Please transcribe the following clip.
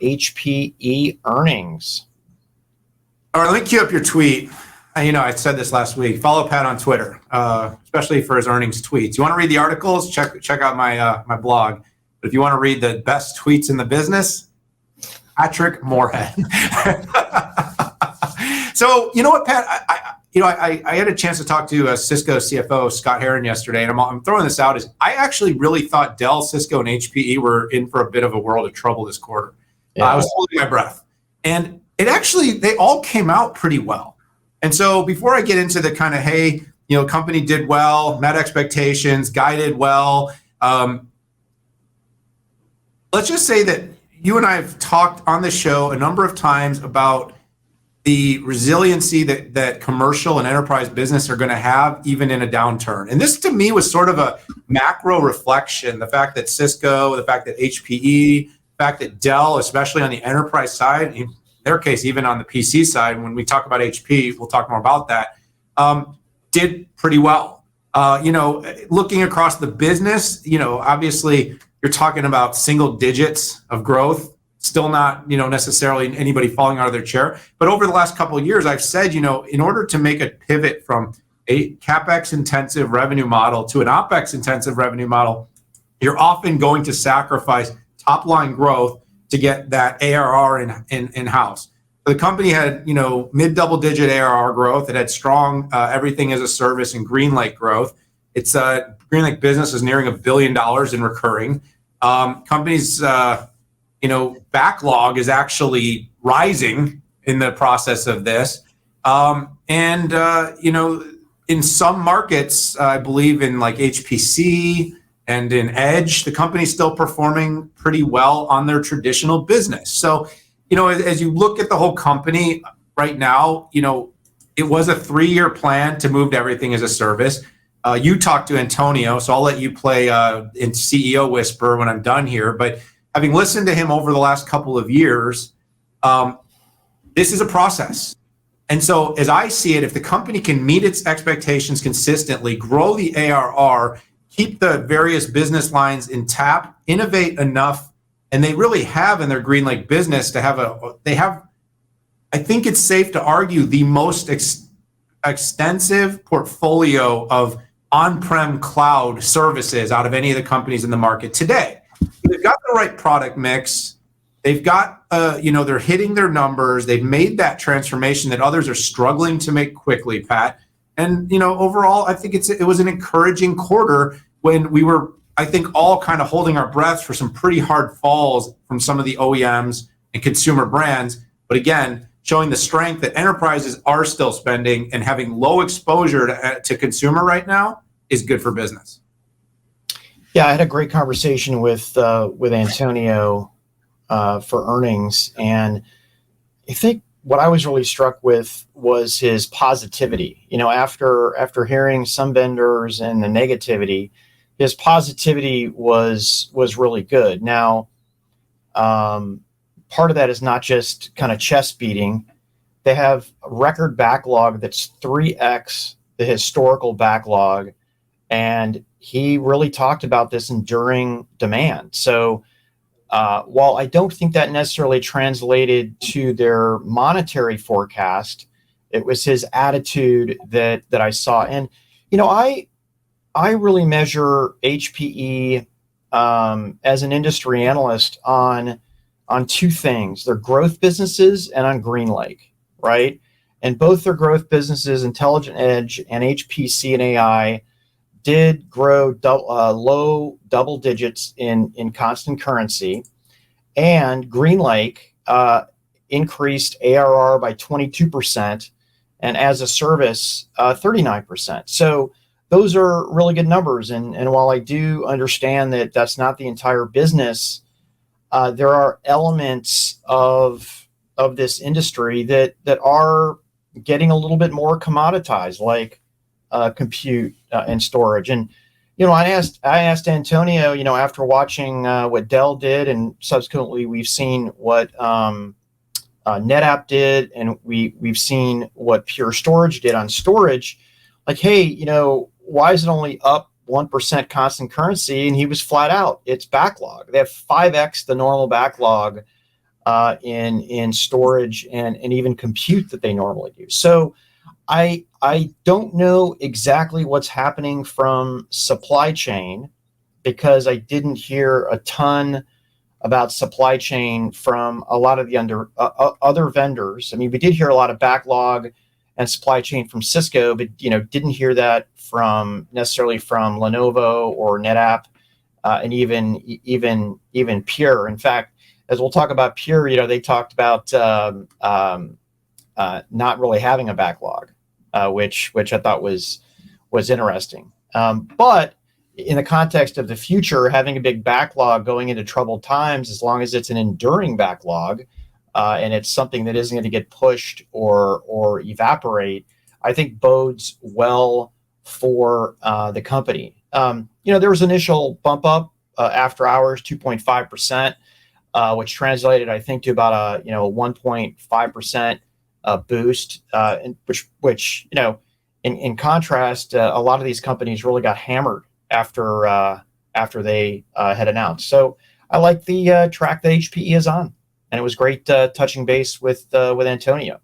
HPE Earnings. All right, let me cue up your tweet. I said this last week. Follow Pat on Twitter, especially for his earnings tweets. You want to read the articles? Check out my blog. But if you want to read the best tweets in the business, Patrick Moorhead. So you know what, Pat? I had a chance to talk to Cisco CFO Scott Herron yesterday, and I'm throwing this out as I actually really thought Dell, Cisco, and HPE were in for a bit of a world of trouble this quarter. Yeah. I was holding my breath, and they all came out pretty well. And so before I get into the kind of, hey, company did well, met expectations, guided well. Let's just say that you and I have talked on the show a number of times about the resiliency that commercial and enterprise business are going to have even in a downturn. And this to me was sort of a macro reflection, the fact that Cisco, the fact that HPE, the fact that Dell, especially on the enterprise side, in their case, even on the PC side, when we talk about HP, we'll talk more about that, did pretty well. Looking across the business, obviously you're talking about single digits of growth. Still not, necessarily anybody falling out of their chair. But over the last couple of years, I've said, in order to make a pivot from a CapEx intensive revenue model to an OpEx intensive revenue model, you're often going to sacrifice top line growth to get that ARR in house. The company had, mid double digit ARR growth. It had strong everything as a service and GreenLake growth. Its GreenLake business is nearing $1 billion in recurring. Company's backlog is actually rising in the process of this. In some markets, I believe in like HPC and in Edge, the company's still performing pretty well on their traditional business. So, as you look at the whole company right now, it was a 3-year plan to move to everything as a service. You talked to Antonio, so I'll let you play in CEO whisper when I'm done here. But having listened to him over the last couple of years, this is a process. And so as I see it, if the company can meet its expectations consistently, grow the ARR, keep the various business lines intact, innovate enough, and they really have in their GreenLake business to have I think it's safe to argue, the most extensive portfolio of on-prem cloud services out of any of the companies in the market today. They've got the right product mix. They've got, they're hitting their numbers. They've made that transformation that others are struggling to make quickly, Pat. And, overall, I think it was an encouraging quarter when we were, I think, all kind of holding our breaths for some pretty hard falls from some of the OEMs and consumer brands. But again, showing the strength that enterprises are still spending and having low exposure to consumer right now is good for business. Yeah, I had a great conversation with Antonio for earnings, and I think what I was really struck with was his positivity. After hearing some vendors and the negativity, his positivity was really good. Now, part of that is not just kind of chest beating. They have a record backlog that's 3x the historical backlog, and he really talked about this enduring demand. So while I don't think that necessarily translated to their monetary forecast, it was his attitude that I saw. And, I really measure HPE as an industry analyst on two things: their growth businesses and on GreenLake, right? And both their growth businesses, Intelligent Edge and HPC and AI, did grow low double digits in constant currency. And GreenLake increased ARR by 22% and as a service, 39%. So those are really good numbers. And while I do understand that that's not the entire business, there are elements of this industry that are getting a little bit more commoditized, like compute and storage. And I asked Antonio, after watching what Dell did, and subsequently we've seen what NetApp did, and we've seen what Pure Storage did on storage. Like, hey, why is it only up 1% constant currency? And he was flat out, it's backlog. They have 5x the normal backlog in storage and even compute that they normally do. So I don't know exactly what's happening from supply chain, because I didn't hear a ton about supply chain from a lot of the other vendors. I mean, we did hear a lot of backlog and supply chain from Cisco, but didn't hear that from necessarily from Lenovo or NetApp, and even Pure. In fact, as we'll talk about Pure, they talked about not really having a backlog, which I thought was interesting. But in the context of the future, having a big backlog going into troubled times, as long as it's an enduring backlog, and it's something that isn't going to get pushed or evaporate, I think bodes well for the company. There was initial bump up after hours, 2.5%, which translated, I think, to about a 1.5% boost, which in contrast, a lot of these companies really got hammered after they had announced. So I like the track that HPE is on, and it was great touching base with Antonio.